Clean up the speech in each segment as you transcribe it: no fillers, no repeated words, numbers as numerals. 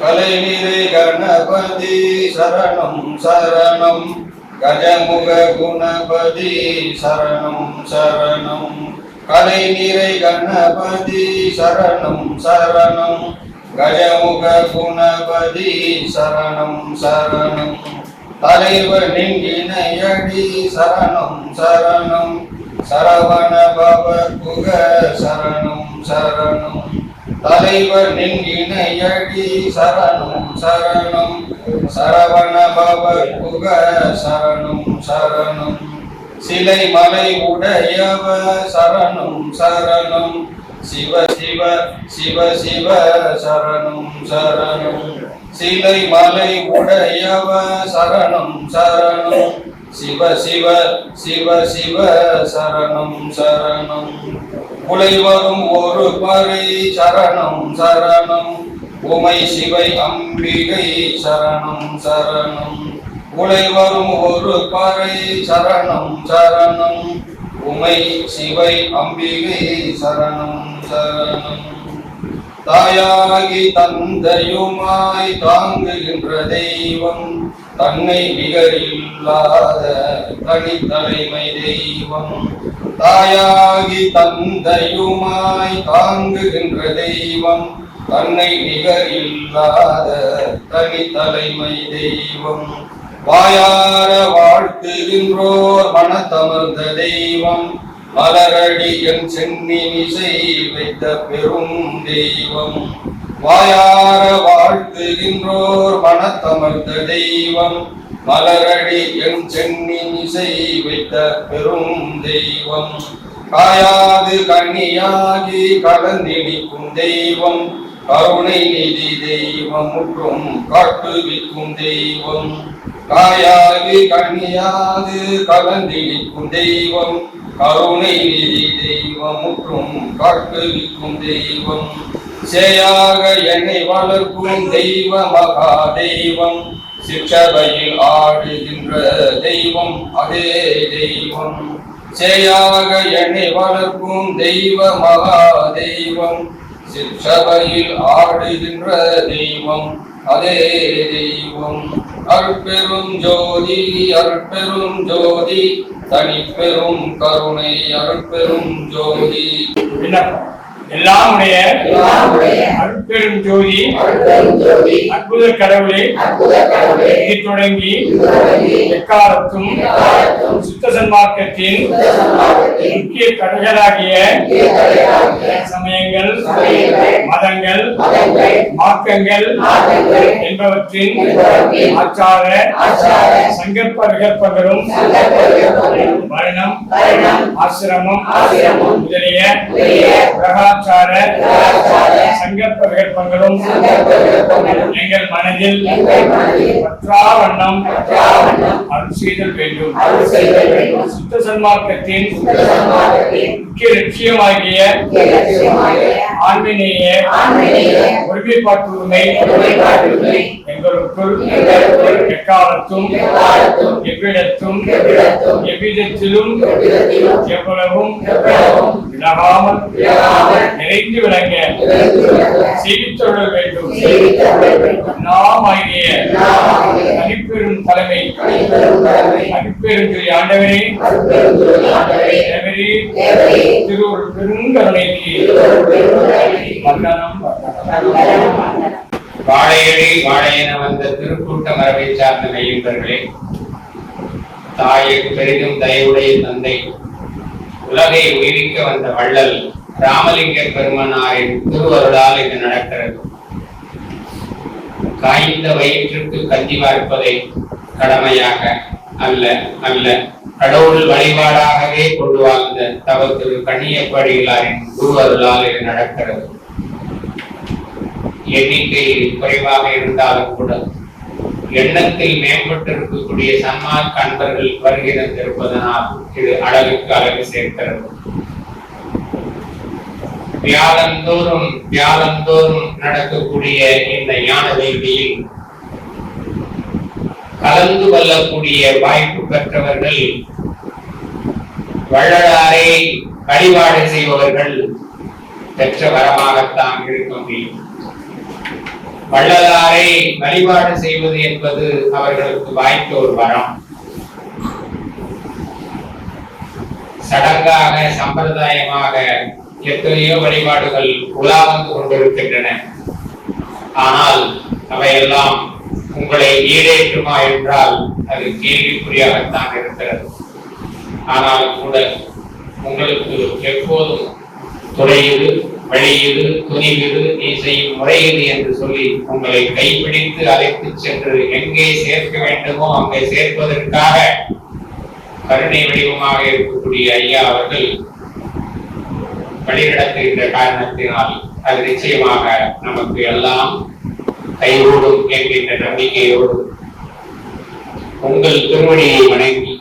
கலைநிறை கணபதி சரணம் சரணம். கஜமுக குணபதி சரணம் சரணம். கலைநிறை கணபதி சரணம் சரணம். கஜமுக குணபதி சரணம் சரணம். தலைவனின் இணையடி சரணம் சரணம். சரவண பவ குக சரணம் சரணம். தலைவனின் இணையடி சரணம் சரணம். சரவண பவ குக சரணம் சரணம். சிலை மலை உடையவ சரணம் சரணம். சிவ சிவ சிவ சிவ சரணம் சரணம். சிலை மலை உடையவ சரணம் சரணம். சிவ சிவ சிவ சிவ சரணம் சரணம். உலை வரும் ஒரு பறை சரணம் சரணம். உமை சிவை அம்பிகை சரணம் சரணம். உலை வரும் ஒரு பறை சரணம் சரணம். உமை சிவை அம்பிகை சரணம் சரணம். தாயாகி தந்தையுமாய் தாங்குகின்ற தெய்வம் தன்னை நிகரில்லாத தனித்தலைமை தெய்வம். தாயாகி தந்தையுமாய் தாங்குகின்ற தெய்வம் தன்னை நிகரில்லாத தனித்தலைமை தெய்வம். வாயார வாழ்த்துகின்றோர் மனத்தமர்ந்த தெய்வம் மலரடி என் சென்னிசை வைத்த பெரும் தெய்வம். வாயார வாழ்த்துகின்றோர் மனத்தமர்ந்த தெய்வம் மலரடி என் சென்னிசை வைத்த பெரும் தெய்வம். காயாது கண்ணியாகி கலந்திடிக்கும் தெய்வம் கருணை நிதி தெய்வம் முற்றும் காட்டுவிக்கும் தெய்வம். காயாகி கண்ணியாது கலந்திடிக்கும் தெய்வம் கருணை நிதி தெய்வம் முற்றும் காட்டுவிக்கும் தெய்வம். சேயாக என்னை வளர்க்கும் தெய்வ மகா தெய்வம் சிற்றவையில் ஆடுகின்ற தெய்வம் அதே தெய்வம். சேயாக என்னை வளர்க்கும் தெய்வ மகா தெய்வம் சிற்றவையில் ஆடுகின்ற தெய்வம் அதே தெய்வம். அருட்பெரும் ஜோதி அருட்பெரும் ஜோதி தனிப்பெரும் கருணை அருட்பெரும் ஜோதி. எல்லாம் உடைய அருட்பெரும் ஜோதி அற்புத கடவுளே தொடங்கி எக்காலத்தும் சுத்த சன்மார்க்கத்தின் முக்கிய கடைகளாகிய சமயங்கள் மதங்கள் மார்க்கங்கள் என்பவற்றின் ஆச்சார சங்கற்ப விகற்பங்களும் வர்ணம் ஆசிரமம் முதலிய பிரகாச்சார சங்கற்ப விகற்பங்களும் எங்கள் மனதில் பற்றாவண்ணம் அருள் செய்தல் வேண்டும். சுத்த சன்மார்க்கத்தின் முக்கிய லட்சியமாகிய ஆன்மீக ஒருமைப்பாட்டு உரிமை எங்களுக்குள் எக்காலத்தும் எவ்விடத்தும் எவ்விதத்திலும் எவ்வளவும் விலகாமல் நிறைந்து விளங்க செய்தித்தொடர வேண்டும். நாம் ஆகிய தனிப்பெரும் தலைமை தனிப்பெரும் ஆண்டவரே திருவருள் பெருங்கருணைக்கு வந்தனம். வாழையடி வாழையென வந்த திருக்கூட்ட மரபை சார்ந்த மெய்யன்பர்களே, தாயை பெரிதும் தயவுடைய தந்தை உலகை உயிரிக்க வந்த வள்ளல் ராமலிங்க பெருமனாரின் திருவருளால் இது நடக்கிறது. காய்ந்த வயிற்றுக்கு கஞ்சி வார்ப்பதை கடமையாக அல்ல அல்ல கடவுள் வழிபாடாகவே கொண்டு வாழ்ந்த தவ திரு கண்ணியப்படிகளாரின் குருவருளால் இது நடக்கிறது. எண்ணிக்கை குறைவாக இருந்தாலும் கூட எண்ணத்தில் மேம்பட்டிருக்கக்கூடிய சன்மார்க்க அன்பர்கள் வருகை தந்திருப்பதனால் இது அழகுக்கு அழகு சேர்க்கிறது. வியாழந்தோறும் நடக்கக்கூடிய இந்த ஞான வேள்வியில் கலந்து கொள்ளக்கூடிய வாய்ப்பு பெற்றவர்கள், வள்ளலாரை வழிபாடு செய்பவர்கள் பெற்ற வரமாகத்தான் இருக்க முடியும். வள்ளலாரை வழிபாடு செய்வது என்பது அவர்களுக்கு வாய்த்த ஒரு வரம். சடங்காக சம்பிரதாயமாக எத்தனையோ வழிபாடுகள் உலா வந்து கொண்டிருக்கின்றன. ஆனால் அவையெல்லாம் உங்களை ஈடேற்றுமா என்றால் அது கேள்விக்குறியாகத்தான் இருக்கிறது. ஆனால் கூட உங்களுக்கு எப்போதும் துறையுது, வழியுது, துணிவுது, நீ செய்யும் முறையுது என்று சொல்லி உங்களை கைப்பிடித்து அழைத்து சென்று எங்கே சேர்க்க வேண்டுமோ அங்கே சேர்ப்பதற்காக கருணை வடிவமாக இருக்கக்கூடிய ஐயா அவர்கள் வழிநடத்துகின்ற காரணத்தினால் அது நிச்சயமாக நமக்கு எல்லாம் கைகூடும் என்கின்ற நம்பிக்கையோடு உங்கள் திருவடியை வணங்கி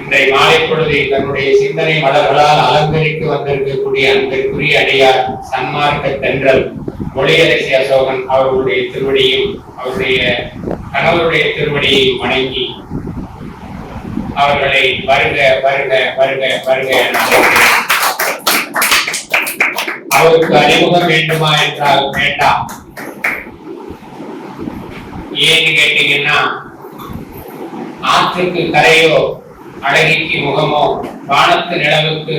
இன்றைய மாலை பொழுதில் தன்னுடைய சிந்தனை மலர்களால் அலங்கரித்து வந்திருக்கக்கூடிய அன்பிற்குரிய அடியார் சன்மார்க்க தென்றல் மொழியரசி அசோகன் அவர்களுடைய திருவடியும் அவருடைய கணவருடைய திருவடியையும் வணங்கி அவர்களை வருக வருக வருக வருக என அவருக்கு அறிமுகம் வேண்டுமா என்றால் வேண்டாம். ஏன்னு கேட்டீங்கன்னா, ஆற்றுக்கு கரையோ அழகிக்கு முகமோ வானத்து நிலவுக்கு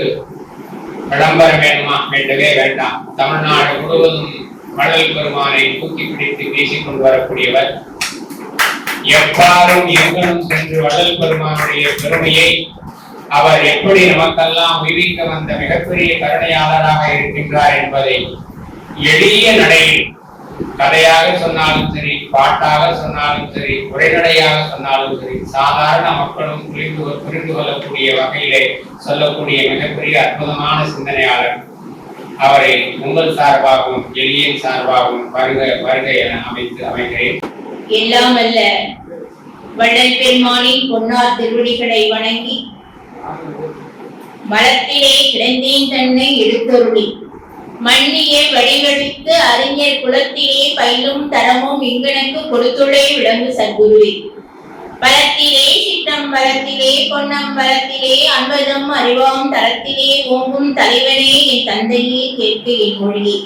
விளம்பரம் வேணுமா வேண்டவே வேண்டாம். தமிழ்நாடு முழுவதும் வள்ளல் பெருமானை தூக்கி பிடித்து பேசிக்கொண்டு வரக்கூடியவர். எவ்வாறும் எங்களும் சென்று வள்ளல் பெருமானுடைய பெருமையை அவர் எப்படி நமக்கெல்லாம் விரிக்க வந்த மிகப்பெரிய கருணையாளராக இருக்கின்றார் என்பதை எளிய நடையில் கதையாக சொன்னாலும் சரி, பாட்டாக சொன்னாலும் சரி, உரைநடையாக சொன்னாலும் சரி, சாதாரண மக்களும் புரிந்து கொள்ளக்கூடிய வகையிலே சொல்லக்கூடிய மிகப்பெரிய அற்புதமான சிந்தனையாளர். அவரை உங்கள் சார்பாகவும் எளியின் சார்பாகவும் வருக வருக என அமைக்கிறேன். எல்லாம் அல்ல வள்ளல் பெருமானின் பொன்னார் திருவடிகளை வணங்கி மலத்திலே கிடந்தேன் தன்னை எடுத்தருளி மண்ணிய வடிவழித்து அறிஞர் குலத்திலே பயிலும் தரமும் இங்கனுக்கு கொடுத்துள்ளே விளங்கு சத்குருவே. பலத்திலே சித்தம் பலத்திலே பொன்னம் பலத்திலே அன்பதம் அறிவாம் தரத்திலே ஓங்கும் தலைவனே என் தந்தையே கேட்க என் மொழியே.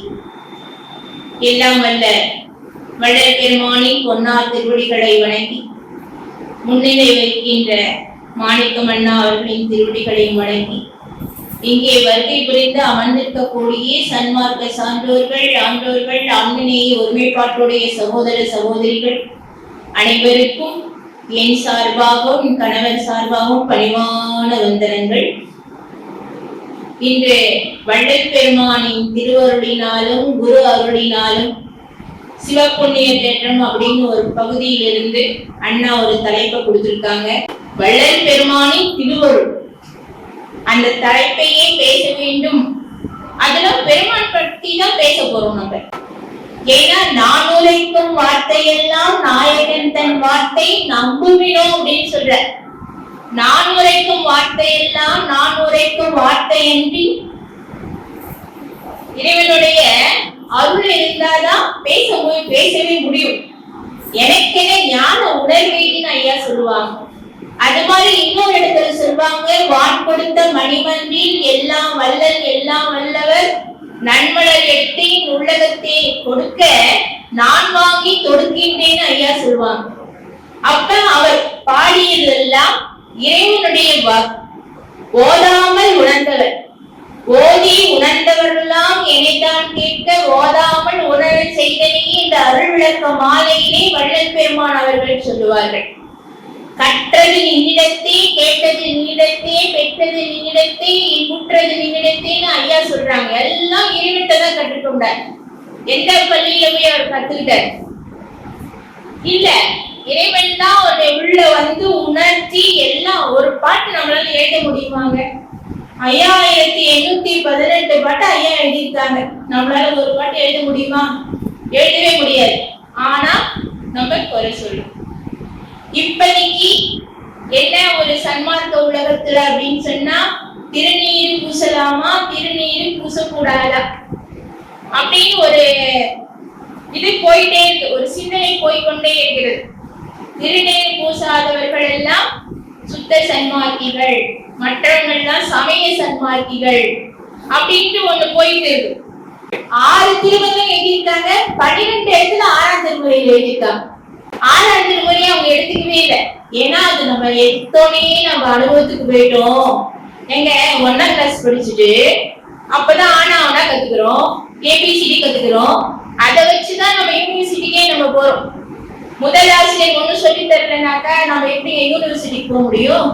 எல்லாம் அல்ல வள்ளல் பெருமானின் பொன்னார் திருவடிகளை வணங்கி முன்னிலை வைக்கின்ற மாணிக்கம் அண்ணா அவர்களின் திருவடிகளையும் வணங்கி இங்கே வருகை புரிந்து அமர்ந்திருக்கக்கூடிய சன்மார்க்க சான்றோர்கள், ஆண்டோர்கள், ஆண்மநேய ஒருமைப்பாட்டுடைய சகோதர சகோதரிகள் அனைவருக்கும் என் சார்பாகவும் என் கணவர் சார்பாகவும் பணிவான வந்தனங்கள். இன்று வள்ளல் பெருமானின் திருவருளினாலும் குரு அருளினாலும் சிவப்புண்ணிய தேற்றம் அப்படின்னு ஒரு பகுதியிலிருந்து அண்ணா ஒரு தலைப்பை கொடுத்திருக்காங்க. வள்ளல் பெருமானின் திருவருள் அந்த தலைப்பையே பேச வேண்டும். அதுல பெருமான் பற்றி தான் பேச போறோம் நம்ம. ஏன்னா நான் உரைக்கும் வார்த்தையெல்லாம் நாயகன் தன் வார்த்தை நம்புவினோம் அப்படின்னு சொல்ற. நான் உரைக்கும் வார்த்தையெல்லாம் நான் உரைக்கும் வார்த்தை என்று இறைவனுடைய அருள் இருந்தாதான் பேசவே முடியும். எனக்கென ஞான உணர்வேன்னு ஐயா சொல்லுவாங்க. அது மாதிரி இன்னொரு இடத்துல சொல்லுவாங்க, வான் கொடுத்த மணிமன்றில் எல்லாம் வல்லல் எல்லாம் வல்லவர் நன்மலர் எட்டி உள்ளகத்தை கொடுக்க நான் வாங்கி தொடுக்கின்றேன்னு ஐயா சொல்லுவாங்க. அப்ப அவர் பாடியதெல்லாம் இறைவனுடைய ஓதாமல் உணர்ந்தவர். ஓதி உணர்ந்தவர்களெல்லாம் என்னைத்தான் கேட்க ஓதாமல் உணர செய்தனே இந்த அருள் விளக்க மாலையிலே வள்ளல் பெருமான் அவர்கள் சொல்லுவார்கள். கற்றது நின்னிடத்தே, கேட்டது நின்னிடத்தே, பெற்றது நின்னிடத்தே, இன்புற்றது நின்னிடத்தேன்னு ஐயா சொல்றாங்க. எல்லாம் இறைவன்தான் கற்றுக்கொண்டார். எந்த பள்ளியில போய் அவர் கத்துக்கிட்டார் இல்ல, இறைவன் தான் அவருடைய உள்ள வந்து உணர்த்தி எல்லாம். ஒரு பாட்டு நம்மளால எழுத முடியுமாங்க? 5818 பாட்டு ஐயா எழுதியிருக்காங்க. நம்மளால ஒரு பாட்டு எழுத முடியுமா? எழுதவே முடியாது. ஆனா நம்ம குறை சொல்லும். இப்படிக்கு என்ன ஒரு சன்மார்க்க உலகத்துல அப்படின்னு சொன்னா, திருநீர் பூசலாமா, திருநீர் பூசக்கூடாதா அப்படின்னு ஒரு இது போயிட்டே இருக்கு. ஒரு சிந்தனை போய்கொண்டே இருக்கிறது. திருநீர் பூசாதவர்கள் எல்லாம் சுத்த சன்மார்க்கிகள், மற்றவங்க எல்லாம் சமய சன்மார்க்கிகள் அப்படின்ட்டு ஒண்ணு போயிட்டு இருக்கு. 6 திருமுறையும் எழுதியிருக்காங்க. 12 இடத்துல 6ஆம் திருமுறையில் எழுதியிருக்காங்க. 6ஆம் திருமுறையை அவங்க எடுத்துக்கவே இல்லை. ஏன்னா அது நம்ம எடுத்தோடனே நம்ம அனுபவத்துக்கு போயிட்டோம். எங்க 1ஆம் கிளாஸ் படிச்சுட்டு அப்பதான் ஆனா கத்துக்கிறோம், ஏபிசிடி கத்துக்கிறோம். அதை வச்சுதான் நம்ம யூனிவர்சிட்டிக்கே நம்ம போறோம். முதல் ஆசிரியர் ஒண்ணு சொல்லி தரலனாக்கா நம்ம எப்படி யூனிவர்சிட்டிக்கு போக முடியும்?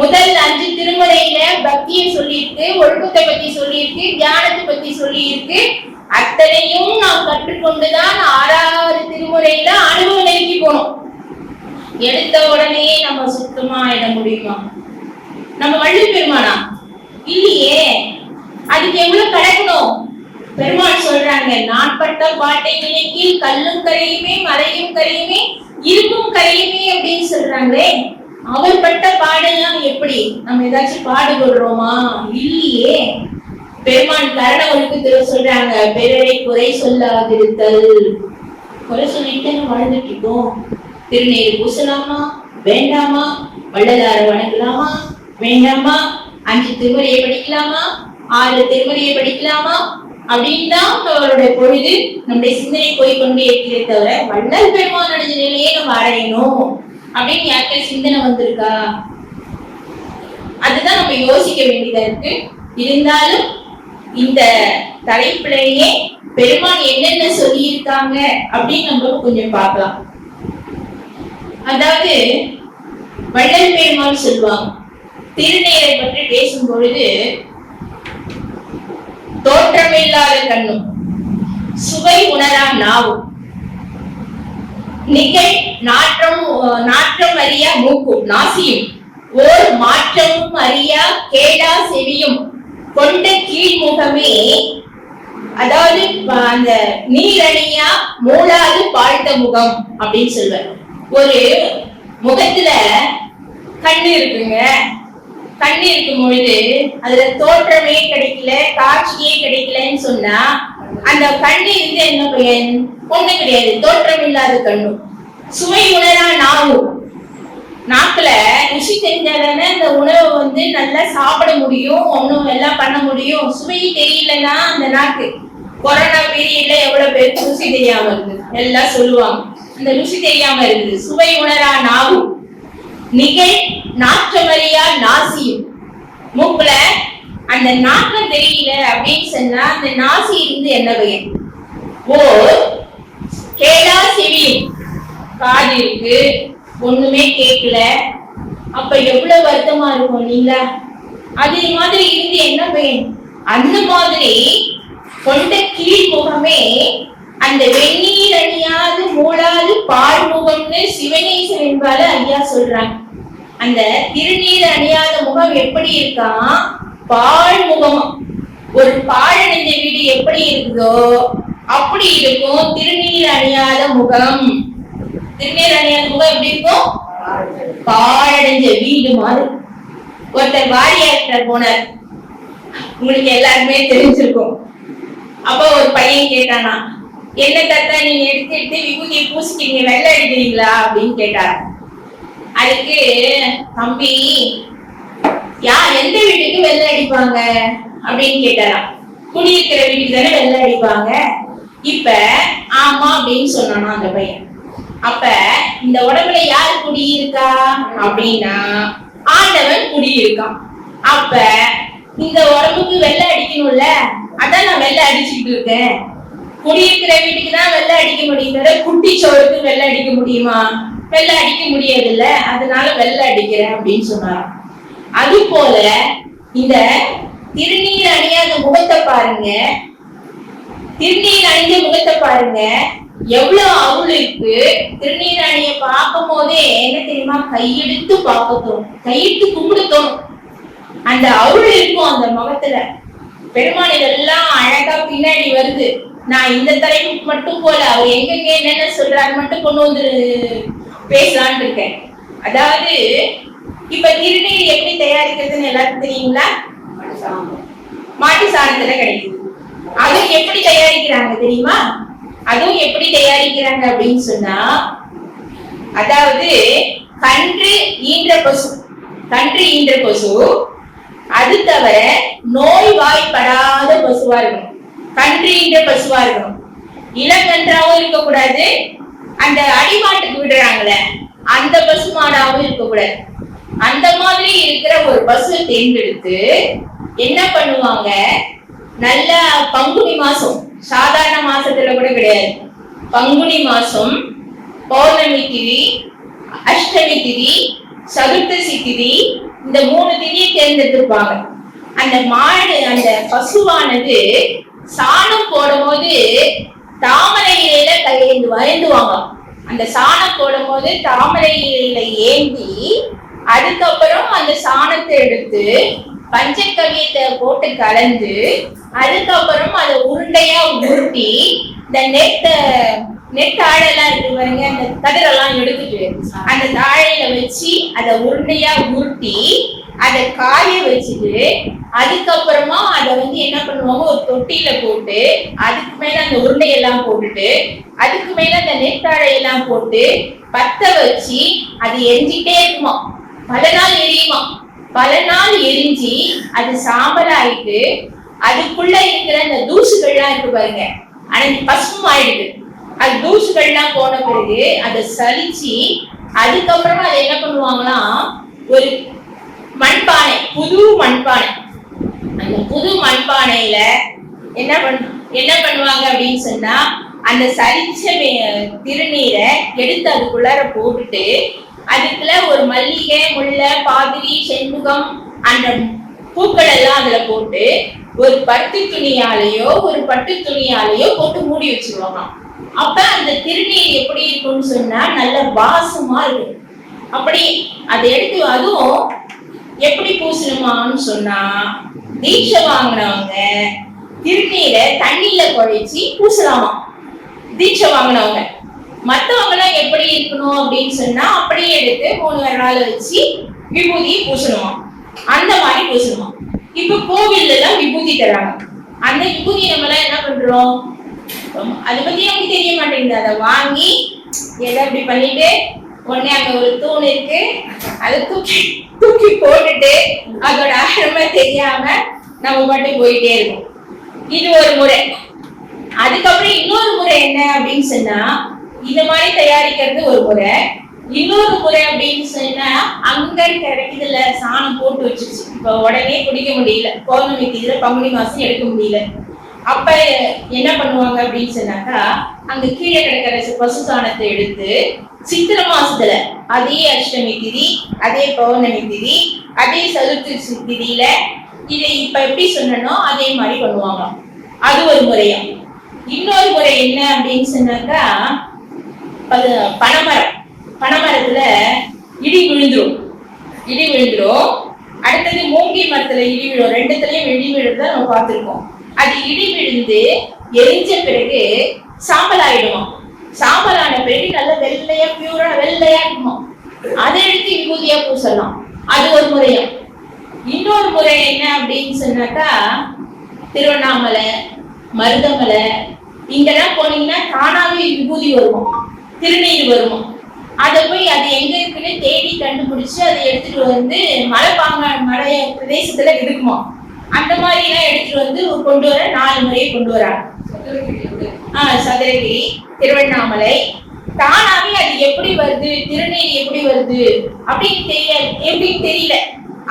முதல் 5 திருமுறையில பக்தியை சொல்லியிருக்கு, ஒழுக்கத்தை பத்தி சொல்லியிருக்கு, தியானத்தை பத்தி சொல்லியிருக்கு. அத்தனையும் நாம் கற்றுக்கொண்டுதான் 6ஆவது திருமுறையில அனுபவ நிலைக்கு போனோம். எடுத்த உடனே நம்ம சுத்தமா ஆயிட முடியுமா? நம்ம வள்ளி பெருமானா? இல்லையே. அதுக்கு எவ்வளவு கடக்கணும்? பெருமாள் சொல்றாங்க, நான் பட்ட பாட்டை நினைக்கில் கல்லும் கரையுமே மலையும் கரையுமே இருக்கும் கரையுமே அப்படின்னு சொல்றாங்களே. அவர் பட்ட பாடெல்லாம் எப்படி? நம்ம ஏதாச்சும் பாடுபடுறோமா? இல்லையே. பெருமான் கரண ஒழுக்கத்துல சொல்றாங்க, பிறரை குறை சொல்லாதிருத்தல். குறை சொல்லிட்டு வாழ்ந்துட்டு இருக்கோம். திருநீர் பூசலாமா வேண்டாமா? வள்ளலார வணங்கலாமா வேண்டாமா? 5 திருமுறையை படிக்கலாமா 6 திருமுறையை படிக்கலாமா அப்படின்னு தான் அவருடைய பொழுது நம்முடைய சிந்தனை போய்கொண்டே இருக்கிறே தவிர வள்ளல் பெருமான் அடைஞ்ச நிலையே நம்ம அடையணும் அப்படின்னு யாருக்கே சிந்தனை வந்திருக்கா? அதுதான் நம்ம யோசிக்க வேண்டியதா இருக்கு. இருந்தாலும் இந்த தலைப்பிலேயே பெருமான் என்னென்ன சொல்லியிருக்காங்க அப்படின்னு நம்ம கொஞ்சம் பார்க்கலாம். அதாவது வள்ளல் பெருமான் சொல்லுவாங்க, திருநீரை பற்றி பேசும் பொழுது தோற்றமில்லாத கண்ணும் சுவை உணரா நாவும் நிகழ் நாற்றம் அறியா மூக்கும் நாசியும் ஓர் மாற்றமும் அறியா கேடா செவியும் கொண்ட கீழ்முகமே, அதாவது அந்த நீரணியா மூளாது பாழ்த்த முகம் அப்படின்னு சொல்வார். ஒரு முகத்துல கண்ணு இருக்குங்க. கண்ணு இருக்கும் பொழுது அதுல தோற்றமே கிடைக்கல, காட்சியே கிடைக்கலன்னு சொன்னா அந்த கண்ணு இருந்து என்ன பயன்? ஒண்ணு கிடையாது. தோற்றம் இல்லாத கண்ணு. சுவை உணரா நாவு, நாக்குல ருசி தெரிஞ்சாதானே அந்த உணவை நல்லா சாப்பிட முடியும், ஒண்ணும் எல்லாம் பண்ண முடியும். சுவை தெரியலன்னா அந்த நாக்கு, கொரோனா பீரியட்ல எவ்வளவு பேருக்கு ருசி தெரியாம இருக்குது எல்லாம் சொல்லுவாங்க. அந்த ருசி தெரியாம இருக்குது. சுவை உணரா நாவு, நிகழ் நாற்றமறியா நாசியும், மூக்குல அந்த நாற்றம் தெரியல அப்படின்னு சொன்னா அந்த நாசி இருந்து என்ன பயன்? ஓ கேடா செவியும், காது இருக்கு ஒண்ணுமே கேட்கல, அப்ப எவ்வளவு வருத்தமா இருக்கும் நீங்க? அதே மாதிரி இருந்து என்ன பயன்? அந்த மாதிரி கொண்ட கீழ் முகமே அந்த வெந்நீர் அணியாது மூடாது பாழ்முகம்னு சிவனேசன் என்பாரு ஐயா சொல்றாங்க. அந்த திருநீர் அணியாத முகம் எப்படி இருக்கா? பாழ்முகம். ஒரு பாழடைஞ்ச வீடு எப்படி இருக்குதோ அப்படி இருக்கும் திருநீர் அணியாத முகம். திருநீர் அணியாத முகம் எப்படி இருக்கும்? பாழடைஞ்ச வீடு மாதிரி. ஒருத்தர் வாரியாற்ற போனார், உங்களுக்கு எல்லாருமே தெரிஞ்சிருக்கும். அப்ப ஒரு பையன் கேட்டானா, என்ன தாத்தா நீங்க எடுத்து விபூதியை பூசிக்கிறீங்க, வெள்ளை அடிக்கிறீங்களா அப்படின்னு கேட்டார். அதுக்கு தம்பி எந்த வீட்டுக்கு வெள்ளை அடிப்பாங்க அப்படின்னு கேட்டாராம். குடியிருக்கிற வீட்டுக்கு தானே வெள்ளை அடிப்பாங்க. இப்ப ஆமா அப்படின்னு சொன்னானா அந்த பையன். அப்ப இந்த உடம்புல யாரு குடியிருக்கா அப்படின்னா ஆண்டவன் குடியிருக்கான். அப்ப இந்த உடம்புக்கு வெள்ளை அடிக்கணும்ல, அதான் நான் வெள்ளை அடிச்சுட்டு இருக்கேன். குடியிருக்கிற வீட்டுக்கு தான் வெள்ளை அடிக்க முடியும், குட்டி சோறுக்கு வெள்ளை அடிக்க முடியுமா? வெள்ளை அடிக்க முடியாது இல்ல, அதனால வெள்ளை அடிக்கிறேன் அப்படின்னு சொன்னாராம். அது போல இந்த திருநீர் அணியாத முகத்தை பாருங்க, திருநீர் அணிந்த முகத்தை பாருங்க, எவ்வளவு அருள் இருக்கு. திருநீர் அணிய பார்க்கும் போதே என்ன தெரியுமா? கையெடுத்து பார்க்க தோணும், கையெடுத்து கும்பிட தோணும். அந்த அருள் இருக்கும் அந்த முகத்துல. பெருமாள் இதெல்லாம் அழகா பின்னாடி வருது. நான் இந்த தலைப்பு மட்டும் போல அவர் எங்கெங்க என்னென்ன சொல்றாரு மட்டும் கொண்டு வந்து பேசலான்னு இருக்கேன். அதாவது இப்ப திருநீர் எப்படி தயாரிக்கிறதுன்னு எல்லாருக்கும் தெரியுங்களா? மாட்டு சாணத்துல கிடைக்குது. அதுவும் எப்படி தயாரிக்கிறாங்க தெரியுமா? அதுவும் எப்படி தயாரிக்கிறாங்க அப்படின்னு சொன்னா, அதாவது கன்று ஈன்ற பசு அது தவிர நோய் வாய்ப்படாத பசுவா இருக்கணும். கன்றுன்ற பசுவா இருக்கணும். இளங்கன்றாவும் இருக்கக்கூடாது, அந்த அடிமாட்டுக்கு விடுறாங்களே அந்த பசு மாடாவும் இருக்கக்கூடாது. அந்த மாதிரி இருக்கிற ஒரு பசுவை தேர்ந்தெடுத்து என்ன பண்ணுவாங்க, நல்ல பங்குனி மாசம், சாதாரண மாசத்துல கூட கிடையாது, பங்குனி மாசம் பௌர்ணமி திதி, அஷ்டமி திதி, சதுர்த்தசி திதி, இந்த 3 திதியை தேர்ந்தெடுத்திருப்பாங்க. அந்த மாடு, அந்த பசுவானது சாணம் போடும் போது தாமரை இலையில கையேந்து வயந்துவாங்க. அந்த சாணம் போடும் போது தாமரை இலையில ஏந்தி அதுக்கப்புறம் அந்த சாணத்தை எடுத்து பஞ்சகவியத்தை போட்டு கலந்து அதுக்கப்புறம் அதை உருண்டையா உருட்டி இந்த நெத்தாழெல்லாம் இருக்கு பாருங்க, அந்த கதிரெல்லாம் எடுத்துட்டு அந்த தாழையில வச்சு அதை உருண்டையா உருட்டி அதை காய வச்சுட்டு அதுக்கப்புறமா அதை என்ன பண்ணுவாங்க, ஒரு தொட்டியில போட்டு அதுக்கு மேல அந்த உருண்டையெல்லாம் போட்டுட்டு அதுக்கு மேல அந்த நெத்தாழையெல்லாம் போட்டு பத்த வச்சு அது எரிஞ்சிட்டே இருக்குமா, பல நாள் எரியுமா. பல நாள் எரிஞ்சு அது சாம்பல் ஆயிட்டு அதுக்குள்ள இருக்கிற அந்த தூசுகள்லாம் இருக்கு பாருங்க, அன்னைக்கு பசும் ஆயிடுது. அது தூசுகள்லாம் போன பிறகு அதை சலிச்சு அதுக்கப்புறமா அதை என்ன பண்ணுவாங்கன்னா, ஒரு மண்பானை, புது மண்பானை, அந்த புது மண்பானையில என்ன பண்ணுவாங்க அப்படின்னு சொன்னா, அந்த சலிச்ச திருநீரை எடுத்து அதுக்குள்ளார போட்டுட்டு அதுக்குள்ள ஒரு மல்லிகை, முல்லை, பாதிரி, செண்புகம் அந்த பூக்கள் எல்லாம் அதுல போட்டு ஒரு பட்டு துணியாலேயோ போட்டு மூடி வச்சிருவாங்க. அப்ப அந்த திருநீர் எப்படி இருக்கும்னு சொன்னா நல்ல வாசமா இருக்கும். அப்படி அதை எடுத்து, அதுவும் எப்படி பூசணுமான்னு சொன்னா, தீட்சை வாங்கினவங்க திருநீரை தண்ணியில குழைச்சி பூசலாமா தீட்சை வாங்கினவங்க. மத்தவங்க எல்லாம் எப்படி இருக்கணும் அப்படின்னு சொன்னா, அப்படியே எடுத்து 3 விரலால வச்சு விபூதியை பூசணுமா, அந்த மாதிரி பூசணுமா. இப்ப கோவில்ல எல்லாம் விபூதி தராங்க, அந்த விபூதி நம்ம எல்லாம் என்ன பண்றோம், அதை பத்தி நமக்கு தெரிய மாட்டேங்குது. அதை வாங்கி எதை அப்படி பண்ணிட்டு உடனே அங்க ஒரு தூண் இருக்கு, அதை தூக்கி போட்டுட்டு அதோட அருமை தெரியாம நம்ம மட்டும் போயிட்டே இருக்கோம். இது ஒரு முறை. அதுக்கப்புறம் இன்னொரு முறை என்ன அப்படின்னு சொன்னா, இந்த மாதிரி தயாரிக்கிறது ஒரு முறை. இன்னொரு முறை அப்படின்னு சொன்னா, அங்க கிடைக்குதுல சாணம் போட்டு வச்சிருச்சு, இப்ப உடனே குடிக்க முடியல, பௌர்ணமி திதியில பங்குனி மாசம் எடுக்க முடியல. அப்ப என்ன பண்ணுவாங்க அப்படின்னு சொன்னாக்கா, அங்க கீழே கிடைக்கிற பசு சாணத்தை எடுத்து சித்திரை மாசத்துல அதே அஷ்டமி திதி, அதே பௌர்ணமி திதி, அதே சதுர்த்தி திதியில இதை இப்ப எப்படி சொன்னனோ அதே மாதிரி பண்ணுவாங்க. அது ஒரு முறையா. இன்னொரு முறை என்ன அப்படின்னு சொன்னாக்கா, பனைமரத்துல இடி விழுந்துரும். அடுத்தது மூங்கி மரத்துல இடி விழும். 2த்துலயும் இடி விழுறத நம்ம பார்த்திருக்கோம். அது இடி விழுந்து எரிஞ்ச பிறகு சாம்பல் ஆயிடுமா. சாம்பலான பிறகு நல்ல வெள்ளையா, பியூரா வெள்ளையா இருக்குமா. அதை எடுத்து விபூதியா பூசலாம். அது ஒரு முறையா. இன்னொரு முறை என்ன அப்படின்னு சொன்னாக்கா, திருவண்ணாமலை, மருதமலை இங்கெல்லாம் போனீங்கன்னா தானாவே விபூதி வருமா, திருநீர் வருமா. அதை போய் அது எங்க இருக்குன்னு தேடி கண்டுபிடிச்சு அதை எடுத்துட்டு வந்து மலை பிரதேசத்துல இருக்குமா. அந்த மாதிரி எல்லாம் எடுத்துட்டு வந்து கொண்டு வர 4 முறையை கொண்டு வராங்க. சதுரகிரி, திருவண்ணாமலை தானாவே அது எப்படி வருது, திருநீர் எப்படி வருது அப்படின்னு தெரியல.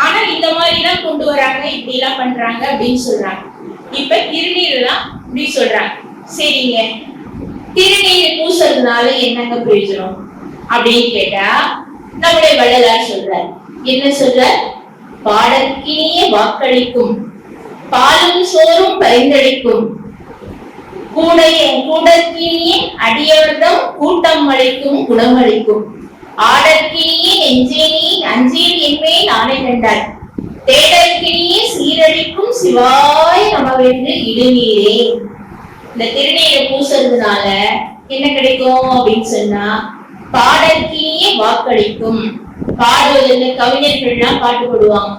ஆனா இந்த மாதிரி எல்லாம் கொண்டு வராங்க, இப்படி எல்லாம் பண்றாங்க அப்படின்னு சொல்றாங்க. இப்ப திருநீர் எல்லாம் இப்படி சொல்றாங்க. சரிங்க, திருநீர் பூசறதுனால என்னங்க பிரயோஜனம் அப்படின்னு கேட்டா, நம்முடைய வள்ளலார் சொல்றார். என்ன சொல்றார்? பாடற்கினிய வாக்களிக்கும், பாலும் சோறும் பரிந்தளிக்கும், கூடற்கினிய அடியவர்தம் கூட்டம் அளிக்கும் குணமளிக்கும், ஆடற்கினிய நெஞ்சேனி அஞ்சேன் என்பேன் ஆணை கண்டார், தேடற்கினிய சீரழிக்கும் சிவாய நமவென்று இடுநீரே. இந்த திருநீரை பூசறதுனால என்ன கிடைக்கும் அப்படின்னு சொன்னா, பாடற்கினிய வாக்களிக்கும். பாடுவதில் கவிஞர்கள்லாம் பாட்டு போடுவாங்க.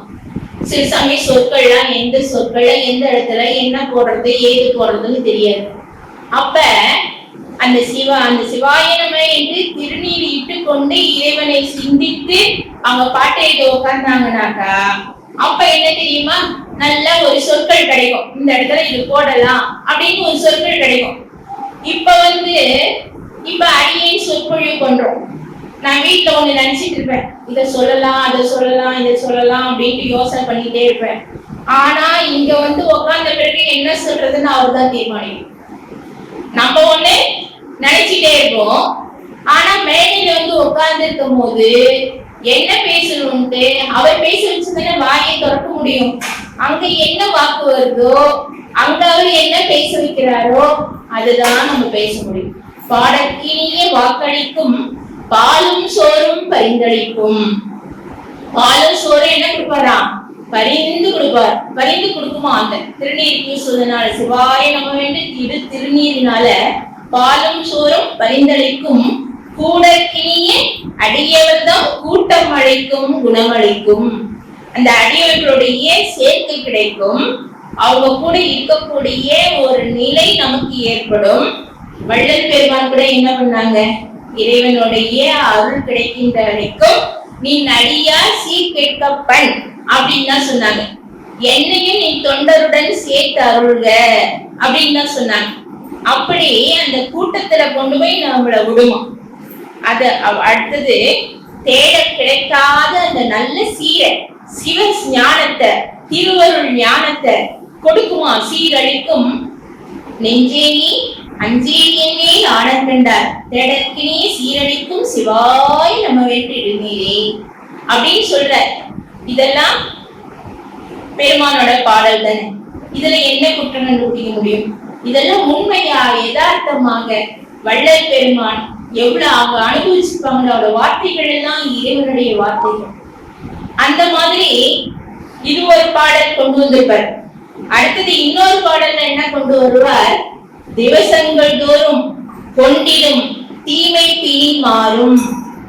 சில சமய சொற்கள்லாம் எந்த சொற்கள் எந்த இடத்துல என்ன போடுறது ஏது போடுறதுன்னு தெரியாது. அப்ப அந்த சிவாய நம என்று திருநீர் இட்டு கொண்டு இறைவனை சிந்தித்து அவங்க பாட்டை உட்கார்ந்தாங்கனாக்கா, அப்ப என்ன தெரியுமா, நல்ல ஒரு சொற்கள் கிடைக்கும், இந்த இடத்துல இது போடலாம் அப்படின்னு ஒரு சொற்கள் கிடைக்கும். இப்ப அடியேன் சொற்பொழிவு பண்றோம். நான் வீட்டுல ஒண்ணு நினைச்சிட்டு இருப்பேன், இதை சொல்லலாம் அதை சொல்லலாம் இதை சொல்லலாம் அப்படின்ட்டு யோசனை பண்ணிட்டே இருப்பேன். ஆனா இங்க உட்கார்ந்த பிறகு என்ன சொல்றதுன்னு அவர் தான் தீர்மானிக்கும். நம்ம ஒண்ணு நினைச்சிட்டே இருப்போம், ஆனா மேடையில உட்கார்ந்து இருக்கும் போது என்ன பேசணும்ட்டு அவர் பேச வச்சுதானே வாயை திறக்க முடியும். அங்க என்ன வாக்கு வருதோ, அங்க அவர் என்ன பேச வைக்கிறாரோ அதுதான் நம்ம பேச முடியும். பாடக்கினிய வாக்களிக்கும் பாலும் சோறும் பரிந்தளிக்கும். பாலும் சோறும் என்ன கொடுப்பாராம்? பரிந்து கொடுப்பார். பரிந்து கொடுக்குமா? அந்த திருநீர் பூசுவதனால சிவாய நம்ம வேண்டிய திருநீரினால பாலும் சோறும் பரிந்தளிக்கும். கூடக்கினிய அடியவர்தான் கூட்டம் அழைக்கும் குணமளிக்கும். அந்த அடியவர்களுடைய சேர்க்கை கிடைக்கும், அவங்க கூட இருக்கக்கூடிய ஒரு நிலை நமக்கு ஏற்படும். வள்ளல் பெருமான் கூட என்ன பண்ணாங்க? இறைவனுடைய அருள் கிடைக்கின்ற வரைக்கும் நீ நடியார் சீர்கேட்கப்பன் அப்படின்னு தான் சொன்னாங்க. என்னையும் நீ தொண்டருடன் சேர்த்து அருள்க அப்படின்னு தான் சொன்னாங்க. அப்படி அந்த கூட்டத்துல கொண்டு போய் நம்மள விடுமா. அது அடுத்தது தேட கிடைக்காத அந்த நல்ல சிவ ஞானத்தை, திருவருள் ஞானத்தை கொடுக்குமா, சீரழிக்கும். நெஞ்சேனி அஞ்சேனியே ஆனந்தண்டார் தேடக்கினே சீரழிக்கும் சிவாய் நம்ம வேண்டிடுநீரே அப்படின்னு சொல்ற. இதெல்லாம் பெருமானோட பாடல் தானே. இதுல என்ன குற்றம் கண்டுபிடிக்க முடியும்? இதெல்லாம் உண்மையா யதார்த்தமாக வள்ளல் பெருமான் எவ்வளவு அவங்க அனுபவிச்சிருப்பாங்க. அவரோட வார்த்தைகள் எல்லாம் இறைவனுடைய வார்த்தைகள். அந்த மாதிரி இது ஒரு பாடல் கொண்டு வந்திருப்பார். அடுத்தது இன்னொரு பாடல்ல என்ன கொண்டு வருவார்? திவசங்கள் தோறும் கொண்டிடும் தீமை பிணி மாறும்.